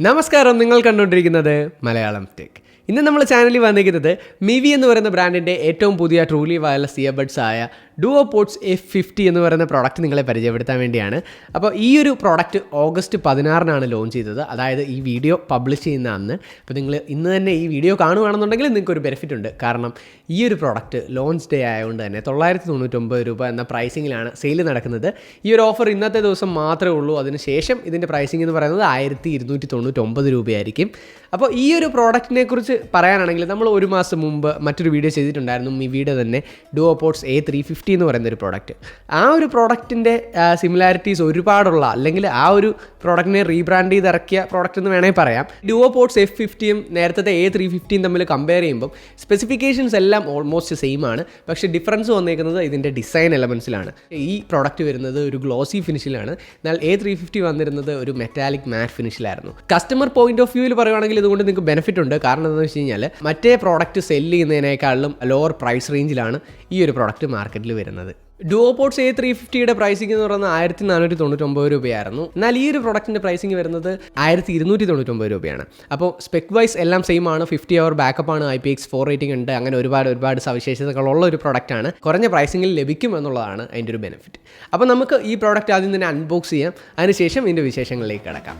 നമസ്കാരം, നിങ്ങൾ കണ്ടുകൊണ്ടിരിക്കുന്നത് മലയാളം ടെക്. ഇന്ന് നമ്മൾ ചാനലിൽ വന്നിരിക്കുന്നത് മിവി എന്ന് പറയുന്ന ബ്രാൻഡിൻ്റെ ഏറ്റവും പുതിയ ട്രൂലി വയർലെസ് ഇയർബഡ്സ് ആയ DuoPods F50 എന്ന് പറയുന്ന പ്രോഡക്റ്റ് നിങ്ങളെ പരിചയപ്പെടുത്താൻ വേണ്ടിയാണ്. അപ്പോൾ ഈ ഒരു പ്രോഡക്റ്റ് ഓഗസ്റ്റ് 16-നാണ് ലോഞ്ച് ചെയ്തത്, അതായത് ഈ വീഡിയോ പബ്ലിഷ് ചെയ്യുന്ന അന്ന്. അപ്പോൾ നിങ്ങൾ ഇന്ന് തന്നെ ഈ വീഡിയോ കാണുകയാണെന്നുണ്ടെങ്കിൽ നിങ്ങൾക്ക് ഒരു ബെനിഫിറ്റ് ഉണ്ട്. കാരണം ഈ ഒരു പ്രോഡക്റ്റ് ലോഞ്ച് ഡേ ആയതുകൊണ്ട് തന്നെ 999 രൂപ എന്ന പ്രൈസിങ്ങിലാണ് സെയിൽ നടക്കുന്നത്. ഈ ഒരു ഓഫർ ഇന്നത്തെ ദിവസം മാത്രമേ ഉള്ളൂ. അതിനുശേഷം ഇതിൻ്റെ പ്രൈസിംഗ് എന്ന് പറയുന്നത് 1299 രൂപയായിരിക്കും. അപ്പോൾ ഈ ഒരു പ്രോഡക്റ്റിനെ കുറിച്ച് പറയാനാണെങ്കിൽ നമ്മൾ ഒരു മാസം മുമ്പ് മറ്റൊരു വീഡിയോ ചെയ്തിട്ടുണ്ടായിരുന്നു, മിവിയുടെ തന്നെ DuoPods A350 എന്ന് പറയുന്ന ഒരു പ്രോഡക്റ്റ്. ആ ഒരു പ്രോഡക്റ്റിൻ്റെ സിമിലാരിറ്റീസ് ഒരുപാടുള്ള, അല്ലെങ്കിൽ ആ ഒരു പ്രോഡക്റ്റിനെ റീബ്രാൻഡ് ചെയ്ത് ഇറക്കിയ പ്രോഡക്റ്റ് എന്ന് വേണമെങ്കിൽ പറയാം. DuoPods F50യും നേരത്തെ A350യും തമ്മിൽ കമ്പയർ ചെയ്യുമ്പോൾ സ്പെസിഫിക്കേഷൻസ് എല്ലാം ഓൾമോസ്റ്റ് സെയിം ആണ്. പക്ഷേ ഡിഫറൻസ് വന്നേക്കുന്നത് ഇതിൻ്റെ ഡിസൈൻ എലമെൻസിലാണ്. ഈ പ്രോഡക്റ്റ് വരുന്നത് ഒരു ഗ്ലോസി ഫിനിഷിലാണ്, എന്നാൽ A350 വന്നിരുന്നത് ഒരു മെറ്റാലിക് മാറ്റ് ഫിനിഷിലായിരുന്നു. കസ്റ്റമർ പോയിന്റ് ഓഫ് വ്യൂവിൽ പറയുകയാണെങ്കിൽ ഇതുകൊണ്ട് നിങ്ങൾക്ക് ബെനിഫിറ്റ് ഉണ്ട്. കാരണം എന്താണെന്ന് വെച്ച് കഴിഞ്ഞാൽ മറ്റേ പ്രോഡക്റ്റ് സെല്ല് ചെയ്യുന്നതിനേക്കാളും ലോവർ പ്രൈസ് റേഞ്ചിലാണ് ഈ ഒരു പ്രോഡക്റ്റ് മാർക്കറ്റിൽ വരുന്നത്. DuoPods A350യുടെ പ്രൈസിംഗ് എന്ന് പറയുന്നത് 1499 രൂപയായിരുന്നു. എന്നാൽ ഈ ഒരു പ്രോഡക്റ്റിൻ്റെ പ്രൈസിംഗ് വരുന്നത് 1299 രൂപയാണ്. അപ്പോൾ സ്പെക് വൈസ് എല്ലാം സെയിം ആണ്. 50 അവർ ബാക്കപ്പ് ആണ്, IPX4 റേറ്റിംഗ് ഉണ്ട്. അങ്ങനെ ഒരുപാട് സവിശേഷതകളുള്ള ഒരു പ്രോഡക്റ്റാണ്. കുറഞ്ഞ പ്രൈസിംഗിൽ ലഭിക്കും എന്നുള്ളതാണ് അതിൻ്റെ ഒരു ബെനിഫിറ്റ്. അപ്പോൾ നമുക്ക് ഈ പ്രോഡക്റ്റ് ആദ്യം തന്നെ അൺബോക്സ് ചെയ്യാം, അതിനുശേഷം ഇതിൻ്റെ വിശേഷങ്ങളിലേക്ക് കിടക്കാം.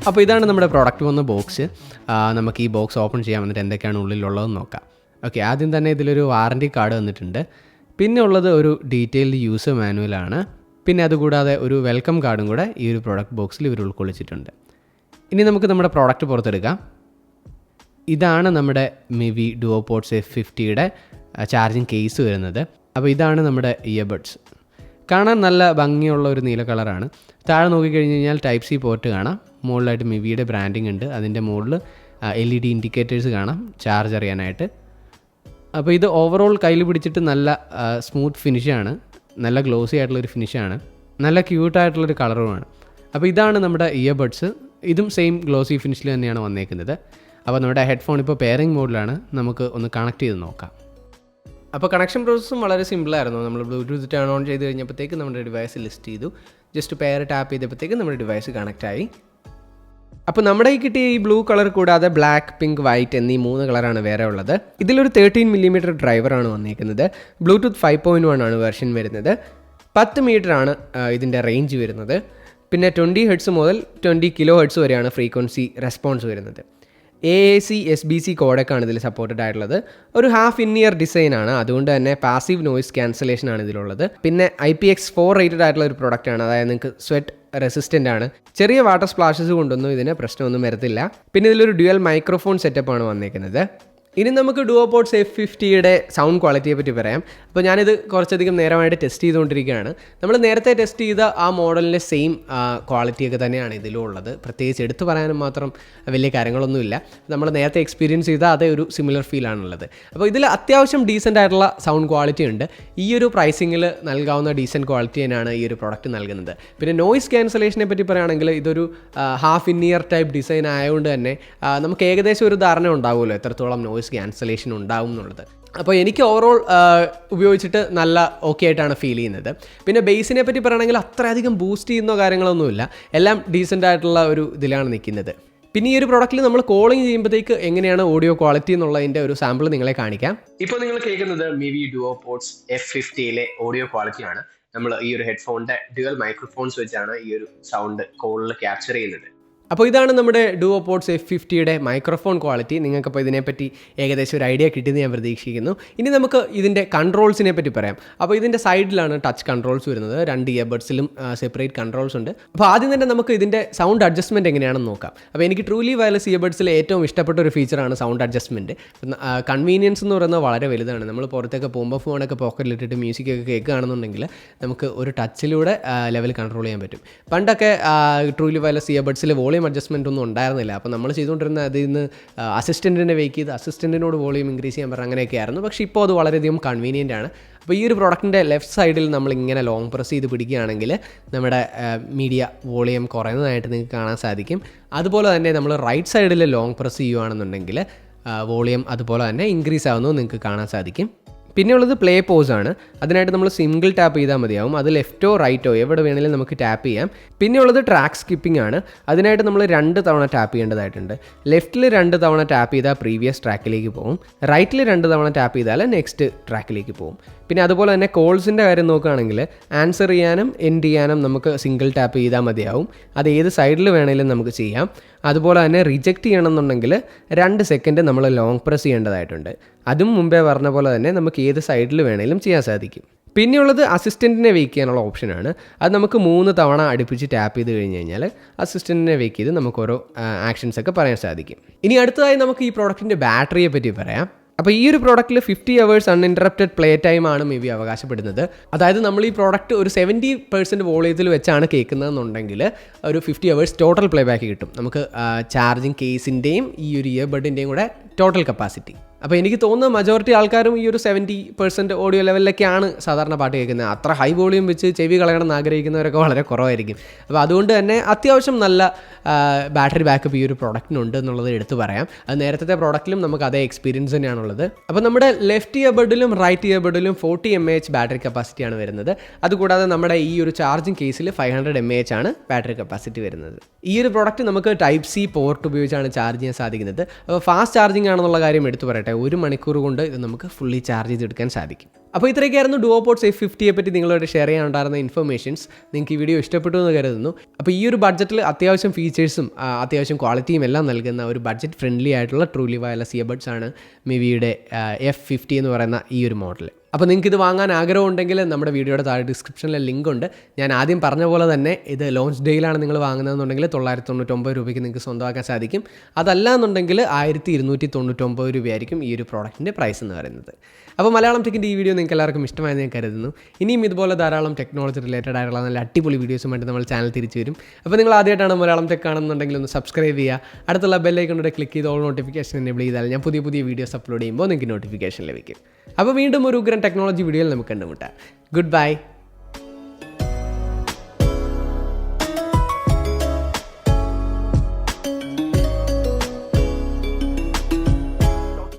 അപ്പോൾ ഇതാണ് നമ്മുടെ പ്രോഡക്റ്റ് വന്ന ബോക്സ്. നമുക്ക് ഈ ബോക്സ് ഓപ്പൺ ചെയ്യാൻ വന്നിട്ട് എന്തൊക്കെയാണ് ഉള്ളിലുള്ളതെന്ന് നോക്കാം. ഓക്കെ, ആദ്യം തന്നെ ഇതിലൊരു വാറൻറ്റി കാർഡ് വന്നിട്ടുണ്ട്. പിന്നെ ഉള്ളത് ഒരു ഡീറ്റെയിൽഡ് യൂസർ മാനുവലാണ്. പിന്നെ അതുകൂടാതെ ഒരു വെൽക്കം കാർഡും കൂടെ ഈ ഒരു പ്രോഡക്റ്റ് ബോക്സിൽ ഇവർ ഉൾക്കൊള്ളിച്ചിട്ടുണ്ട്. ഇനി നമുക്ക് നമ്മുടെ പ്രോഡക്റ്റ് പുറത്തെടുക്കാം. ഇതാണ് നമ്മുടെ മിവി DuoPods F50യുടെ ചാർജിങ് കേസ് വരുന്നത്. അപ്പോൾ ഇതാണ് നമ്മുടെ ഇയർബഡ്സ്. കാണാൻ നല്ല ഭംഗിയുള്ള ഒരു നീല കളറാണ്. താഴെ നോക്കിക്കഴിഞ്ഞ് കഴിഞ്ഞാൽ Type-C പോർട്ട് കാണാം. മുകളിലായിട്ട് മിവിയുടെ ബ്രാൻഡിങ് ഉണ്ട്. അതിൻ്റെ മുകളിൽ LED ഇൻഡിക്കേറ്റേഴ്സ് കാണാം ചാർജ് അറിയാനായിട്ട്. അപ്പോൾ ഇത് ഓവറോൾ കയ്യിൽ പിടിച്ചിട്ട് നല്ല സ്മൂത്ത് ഫിനിഷാണ്, നല്ല ഗ്ലോസി ആയിട്ടുള്ളൊരു ഫിനിഷാണ്, നല്ല ക്യൂട്ടായിട്ടുള്ളൊരു കളറുമാണ്. അപ്പോൾ ഇതാണ് നമ്മുടെ ഇയർബഡ്സ്. ഇതും സെയിം ഗ്ലോസി ഫിനിഷിൽ തന്നെയാണ് വന്നേക്കുന്നത്. അപ്പോൾ നമ്മുടെ ഹെഡ്ഫോൺ ഇപ്പോൾ പെയറിംഗ് മോഡിലാണ്. നമുക്ക് ഒന്ന് കണക്ട് ചെയ്ത് നോക്കാം. അപ്പോൾ കണക്ഷൻ പ്രോസസ്സും വളരെ സിമ്പിളായിരുന്നു. നമ്മൾ ബ്ലൂടൂത്ത് ടേൺ ഓൺ ചെയ്ത് കഴിഞ്ഞപ്പോഴത്തേക്ക് നമ്മുടെ ഡിവൈസ് ലിസ്റ്റ് ചെയ്തു. ജസ്റ്റ് പെയർ ടാപ്പ് ചെയ്തപ്പോഴത്തേക്ക് നമ്മുടെ ഡിവൈസ് കണക്റ്റായി. അപ്പോൾ നമ്മുടെ ഈ കിട്ടിയ ഈ ബ്ലൂ കളർ കൂടാതെ ബ്ലാക്ക്, പിങ്ക്, വൈറ്റ് എന്നീ 3 കളറാണ് വേറെ ഉള്ളത്. ഇതിലൊരു 13mm ഡ്രൈവറാണ് വന്നിരിക്കുന്നത്. ബ്ലൂടൂത്ത് 5.1 ആണ് വെർഷൻ വരുന്നത്. 10 മീറ്ററാണ് ഇതിൻ്റെ റേഞ്ച് വരുന്നത്. പിന്നെ 20 ഹെർട്സ് മുതൽ 20 kHz വരെയാണ് ഫ്രീക്വൻസി റെസ്പോൺസ് വരുന്നത്. AAC SBC കോഡൊക്കെയാണ് ഇതിൽ സപ്പോർട്ടഡ് ആയിട്ടുള്ളത്. ഒരു ഹാഫ് ഇൻ ഇയർ ഡിസൈനാണ്, അതുകൊണ്ട് തന്നെ പാസീവ് നോയിസ് ക്യാൻസലേഷൻ ആണ് ഇതിലുള്ളത്. പിന്നെ IPX4 റേറ്റഡ് ആയിട്ടുള്ള ഒരു പ്രോഡക്റ്റാണ്, അതായത് നിങ്ങൾക്ക് സ്വെറ്റ് റെസിസ്റ്റൻ്റ് ആണ്. ചെറിയ വാട്ടർ സ്പ്ലാഷസ് കൊണ്ടൊന്നും ഇതിന് പ്രശ്നമൊന്നും വരത്തില്ല. പിന്നെ ഇതിലൊരു ഡ്യുവൽ മൈക്രോഫോൺ സെറ്റപ്പാണ് വന്നിരിക്കുന്നത്. ഇനി നമുക്ക് DuoPods F50യുടെ സൗണ്ട് ക്വാളിറ്റിയെ പറ്റി പറയാം. അപ്പോൾ ഞാനിത് കുറച്ചധികം നേരമായിട്ട് ടെസ്റ്റ് ചെയ്തുകൊണ്ടിരിക്കുകയാണ്. നമ്മൾ നേരത്തെ ടെസ്റ്റ് ചെയ്ത ആ മോഡലിൻ്റെ സെയിം ക്വാളിറ്റിയൊക്കെ തന്നെയാണ് ഇതിലും ഉള്ളത്. പ്രത്യേകിച്ച് എടുത്തു പറയാനും മാത്രം വലിയ കാര്യങ്ങളൊന്നുമില്ല. നമ്മൾ നേരത്തെ എക്സ്പീരിയൻസ് ചെയ്ത അതേ ഒരു സിമിലർ ഫീലാണുള്ളത്. അപ്പോൾ ഇതിൽ അത്യാവശ്യം ഡീസൻ്റ് ആയിട്ടുള്ള സൗണ്ട് ക്വാളിറ്റി ഉണ്ട്. ഈ ഒരു പ്രൈസിങ്ങിൽ നൽകാവുന്ന ഡീസൻറ്റ് ക്വാളിറ്റി തന്നെയാണ് ഈ ഒരു പ്രോഡക്റ്റ് നൽകുന്നത്. പിന്നെ നോയിസ് ക്യാൻസലേഷനെ പറ്റി പറയുകയാണെങ്കിൽ ഇതൊരു half in year type design ആയതുകൊണ്ട് തന്നെ നമുക്ക് ഏകദേശം ഒരു ധാരണ ഉണ്ടാവുമല്ലോ എത്രത്തോളം നോയിസ് ക്യാൻസലേഷൻ ഉണ്ടാവും എന്നുള്ളത്. അപ്പോൾ എനിക്ക് ഓവറോൾ ഉപയോഗിച്ചിട്ട് നല്ല ഓക്കെ ആയിട്ടാണ് ഫീൽ ചെയ്യുന്നത്. പിന്നെ ബേസിനെ പറ്റി പറയുകയാണെങ്കിൽ അത്രയധികം ബൂസ്റ്റ് ചെയ്യുന്ന കാര്യങ്ങളൊന്നുമില്ല, എല്ലാം ഡീസൻ്റ് ആയിട്ടുള്ള ഒരു ഇതിലാണ് നിൽക്കുന്നത്. പിന്നെ ഈ ഒരു പ്രോഡക്റ്റിൽ നമ്മൾ കോളിംഗ് ചെയ്യുമ്പോഴത്തേക്ക് എങ്ങനെയാണ് ഓഡിയോ ക്വാളിറ്റി എന്നുള്ളതിൻ്റെ ഒരു സാമ്പിൾ നിങ്ങളെ കാണിക്കാം. ഇപ്പോൾ നിങ്ങൾ കേൾക്കുന്നത് മിവി DuoPods F50യിലെ ഓഡിയോ ക്വാളിറ്റിയാണ്. നമ്മൾ ഈ ഒരു ഹെഡ്ഫോണിൻ്റെ ഡ്യുവൽ മൈക്രോഫോൺസ് വെച്ചാണ് ഈ ഒരു സൗണ്ട് കോളിൽ ക്യാപ്ചർ ചെയ്യുന്നത്. അപ്പോൾ ഇതാണ് നമ്മുടെ DuoPods F50യുടെ മൈക്രോഫോൺ ക്വാളിറ്റി. നിങ്ങൾക്കപ്പോൾ ഇതിനെപ്പറ്റി ഏകദേശം ഒരു ഐഡിയ കിട്ടിയെന്ന് ഞാൻ പ്രതീക്ഷിക്കുന്നു. ഇനി നമുക്ക് ഇതിൻ്റെ കൺട്രോൾസിനെ പറ്റി പറയാം. അപ്പോൾ ഇതിൻ്റെ സൈഡിലാണ് ടച്ച് കൺട്രോൾസ് വരുന്നത്. 2 ഇയർബഡ്സിലും സെപ്പറേറ്റ് കൺട്രോൾസ് ഉണ്ട്. അപ്പോൾ ആദ്യം തന്നെ നമുക്ക് ഇതിൻ്റെ സൗണ്ട് അഡ്ജസ്റ്റ്മെൻറ്റ് എങ്ങനെയാണെന്ന് നോക്കാം. അപ്പോൾ എനിക്ക് ട്രൂലി വയർലെസ് ഇയർബഡ്സിൽ ഏറ്റവും ഇഷ്ടപ്പെട്ട ഒരു ഫീച്ചറാണ് സൗണ്ട് അഡ്ജസ്റ്റ്മെൻറ്റ്. കൺവീനിയൻസ് എന്ന് പറയുന്നത് വളരെ വലുതാണ്. നമ്മൾ പുറത്തൊക്കെ പോകുമ്പോൾ ഫോണൊക്കെ പോക്കറ്റിലിട്ടിട്ട് മ്യൂസിക്കൊക്കെ കേൾക്കുകയാണെന്നുണ്ടെങ്കിൽ നമുക്ക് ഒരു ടച്ചിലൂടെ ലെവൽ കൺട്രോൾ ചെയ്യാൻ പറ്റും. പണ്ടൊക്കെ ട്രൂലി വയർലെസ് ഇയർബഡ്സിൽ വോളിയം അഡ്ജസ്റ്റ്മെൻ്റ് ഒന്നും ഉണ്ടായിരുന്നില്ല. അപ്പോൾ നമ്മൾ ചെയ്തുകൊണ്ടിരുന്ന അതിൽ നിന്ന് അസിസ്റ്റൻറ്റിനെ വെയിറ്റ് ചെയ്ത് അസിസ്റ്റൻറ്റിനോട് വോളിയം ഇൻക്രീസ് ചെയ്യാൻ പറഞ്ഞാൽ അങ്ങനെയൊക്കെ ആയിരുന്നു. പക്ഷേ ഇപ്പോൾ അത് വളരെയധികം കൺവീനിയൻ്റ് ആണ്. അപ്പോൾ ഈ ഒരു പ്രോഡക്റ്റിൻ്റെ ലെഫ്റ്റ് സൈഡിൽ നമ്മളിങ്ങനെ ലോങ് പ്രസ് ചെയ്ത് പിടിക്കുകയാണെങ്കിൽ നമ്മുടെ മീഡിയ വോളിയം കുറയുന്നതായിട്ട് നിങ്ങൾക്ക് കാണാൻ സാധിക്കും. അതുപോലെ തന്നെ നമ്മൾ റൈറ്റ് സൈഡിൽ ലോങ് പ്രസ് ചെയ്യുകയാണെന്നുണ്ടെങ്കിൽ വോളിയം അതുപോലെ തന്നെ ഇൻക്രീസ് ആവുന്നത് നിങ്ങൾക്ക് കാണാൻ സാധിക്കും. പിന്നെയുള്ളത് പ്ലേ പോസ് ആണ്. അതിനായിട്ട് നമ്മൾ സിംഗിൾ ടാപ്പ് ചെയ്താൽ മതിയാവും. അത് ലെഫ്റ്റോ റൈറ്റോ എവിടെ വേണമെങ്കിലും നമുക്ക് ടാപ്പ് ചെയ്യാം. പിന്നെയുള്ളത് ട്രാക്ക് സ്കിപ്പിംഗ് ആണ്. അതിനായിട്ട് നമ്മൾ 2 തവണ ടാപ്പ് ചെയ്യേണ്ടതായിട്ടുണ്ട്. ലെഫ്റ്റിൽ 2 തവണ ടാപ്പ് ചെയ്താൽ പ്രീവിയസ് ട്രാക്കിലേക്ക് പോകും, റൈറ്റിൽ 2 തവണ ടാപ്പ് ചെയ്താൽ നെക്സ്റ്റ് ട്രാക്കിലേക്ക് പോകും. പിന്നെ അതുപോലെ തന്നെ കോൾസിൻ്റെ കാര്യം നോക്കുകയാണെങ്കിൽ ആൻസർ ചെയ്യാനും എൻഡ് ചെയ്യാനും നമുക്ക് സിംഗിൾ ടാപ്പ് ചെയ്താൽ മതിയാവും. അത് ഏത് സൈഡിൽ വേണമെങ്കിലും നമുക്ക് ചെയ്യാം. അതുപോലെ തന്നെ റിജക്റ്റ് ചെയ്യണമെന്നുണ്ടെങ്കിൽ 2 സെക്കൻഡ് നമ്മൾ ലോങ് പ്രസ് ചെയ്യേണ്ടതായിട്ടുണ്ട്. അതും മുമ്പേ പറഞ്ഞ പോലെ തന്നെ നമുക്ക് ഏത് സൈഡിൽ വേണമെങ്കിലും ചെയ്യാൻ സാധിക്കും. പിന്നെയുള്ളത് അസിസ്റ്റൻറ്റിനെ വെയ്ക്ക് ചെയ്യാനുള്ള ഓപ്ഷനാണ്. അത് നമുക്ക് 3 തവണ അടുപ്പിച്ച് ടാപ്പ് ചെയ്ത് കഴിഞ്ഞ് കഴിഞ്ഞാൽ അസിസ്റ്റൻറ്റിനെ വെയ്ക്ക് ചെയ്ത് നമുക്ക് ഓരോ ആക്ഷൻസൊക്കെ പറയാൻ സാധിക്കും. ഇനി അടുത്തതായി നമുക്ക് ഈ പ്രോഡക്റ്റിൻ്റെ ബാറ്ററിയെ പറ്റി പറയാം. അപ്പോൾ ഈ ഒരു പ്രോഡക്റ്റിൽ 50 hours അൺഇൻറ്ററപ്റ്റഡ് പ്ലേ ടൈം ആണ് Mivi അവകാശപ്പെടുന്നത്. അതായത് നമ്മൾ ഈ പ്രോഡക്റ്റ് ഒരു 70% വോളിയത്തിൽ വെച്ചാണ് കേൾക്കുന്നതെന്നുണ്ടെങ്കിൽ ഒരു 50 hours ടോട്ടൽ പ്ലേ ബാക്ക് കിട്ടും. നമുക്ക് ചാർജിങ് കേസിൻ്റെയും ഈ ഒരു ഇയർബഡിൻ്റെയും കൂടെ ടോട്ടൽ കപ്പാസിറ്റി. അപ്പോൾ എനിക്ക് തോന്നുന്ന മജോറിറ്റി ആൾക്കാരും ഈ ഒരു 70% ഓഡിയോ ലെവലിലൊക്കെയാണ് സാധാരണ പാട്ട് കേൾക്കുന്നത്. അത്ര ഹൈ വോളിയം വെച്ച് ചെവി കളയണമെന്ന് ആഗ്രഹിക്കുന്നവരൊക്കെ വളരെ കുറവായിരിക്കും. അപ്പോൾ അതുകൊണ്ട് തന്നെ അത്യാവശ്യം നല്ല ബാറ്ററി ബാക്കപ്പ് ഈ ഒരു പ്രോഡക്റ്റിനുണ്ട് എന്നുള്ളത് എടുത്തു പറയാം. അത് നേരത്തെ പ്രോഡക്റ്റിലും നമുക്ക് അതേ എക്സ്പീരിയൻസ് തന്നെയാണുള്ളത്. അപ്പോൾ നമ്മുടെ ലെഫ്റ്റ് ഇയർബഡിലും റൈറ്റ് ഇയർബഡിലും 40 mAh ബാറ്ററി കപ്പാസിറ്റിയാണ് വരുന്നത്. അതുകൂടാതെ നമ്മുടെ ഈ ഒരു ചാർജിങ് കേസിൽ 500 mAh ആണ് ബാറ്ററി കപ്പാസിറ്റി വരുന്നത്. ഈ ഒരു പ്രോഡക്റ്റ് നമുക്ക് ടൈപ്പ് സി പോർട്ട് ഉപയോഗിച്ചാണ് ചാർജ് ചെയ്യാൻ സാധിക്കുന്നത്. അപ്പോൾ ഫാസ്റ്റ് ചാർജിങ് ആണെന്നുള്ള കാര്യം എടുത്തു പറയട്ടെ. 1 മണിക്കൂർ കൊണ്ട് ഇത് നമുക്ക് ഫുള്ളി ചാർജ് ചെയ്തെടുക്കാൻ സാധിക്കും. അപ്പോൾ ഇത്രയൊക്കെയായിരുന്നു DuoPods F50യെ പറ്റി നിങ്ങളോട് ഷെയർ ചെയ്യാനുണ്ടായിരുന്ന ഇൻഫർമേഷൻസ്. നിങ്ങൾക്ക് ഈ വീഡിയോ ഇഷ്ടപ്പെട്ടു എന്ന് കരുതുന്നു. അപ്പോൾ ഈ ഒരു ബഡ്ജറ്റിൽ അത്യാവശ്യം ഫീച്ചേഴ്സും അത്യാവശ്യം ക്വാളിറ്റിയും എല്ലാം നൽകുന്ന ഒരു ബഡ്ജറ്റ് ഫ്രണ്ട്ലി ആയിട്ടുള്ള ട്രൂലി വയർലെസ് ഇയർബഡ്സ് ആണ് Miviയുടെ F50 എന്ന് പറയുന്ന ഈ ഒരു മോഡൽ. അപ്പോൾ നിങ്ങൾക്ക് ഇത് വാങ്ങാൻ ആഗ്രഹമുണ്ടെങ്കിൽ നമ്മുടെ വീഡിയോയുടെ താഴെ ഡിസ്ക്രിപ്ഷനിലെ ലിങ്ക് ഉണ്ട്. ഞാൻ ആദ്യം പറഞ്ഞ പോലെ തന്നെ ഇത് ലോഞ്ച് ഡേയിലാണ് നിങ്ങൾ വാങ്ങുന്നതെന്നുണ്ടെങ്കിൽ 999 രൂപയ്ക്ക് നിങ്ങൾക്ക് സ്വന്തമാക്കാൻ സാധിക്കും. അതല്ല എന്നുണ്ടെങ്കിൽ 1299 രൂപയായിരിക്കും ഈ ഒരു പ്രോഡക്റ്റിൻ്റെ പ്രൈസ് എന്ന് പറയുന്നത്. അപ്പോൾ മലയാളം ടെക്കിൻ്റെ ഈ വീഡിയോ നിങ്ങൾക്ക് എല്ലാവർക്കും ഇഷ്ടമായെന്ന് ഞാൻ കരുതുന്നു. ഇനിയും ഇതുപോലെ ധാരാളം ടെക്നോളജി റിലേറ്റഡ് ആയിട്ടുള്ള നല്ല അടിപൊളി വീഡിയോസുമായിട്ട് നമ്മൾ ചാനൽ തിരിച്ചു വരും. അപ്പോൾ നിങ്ങൾ ആദ്യമായിട്ടാണ് മലയാളം ടെക് കാണുന്നുണ്ടെങ്കിൽ ഒന്ന് സബ്സ്ക്രൈബ് ചെയ്യുക. അടുത്തുള്ള ബെല്ലൈക്കൺ ക്ലിക്ക് ചെയ്ത് ഓൾ നോട്ടിഫിക്കേഷൻ എനേബിൾ ചെയ്താൽ ഞാൻ പുതിയ വീഡിയോസ് അപ്ലോഡ് ചെയ്യുമ്പോൾ നിങ്ങൾക്ക് നോട്ടിഫിക്കേഷൻ ലഭിക്കും. അപ്പോൾ വീണ്ടും ഒരു ഉഗ്രൻ ടെക്നോളജി വീഡിയോയിൽ നമുക്ക് കണ്ടുമുട്ടാം. Good bye.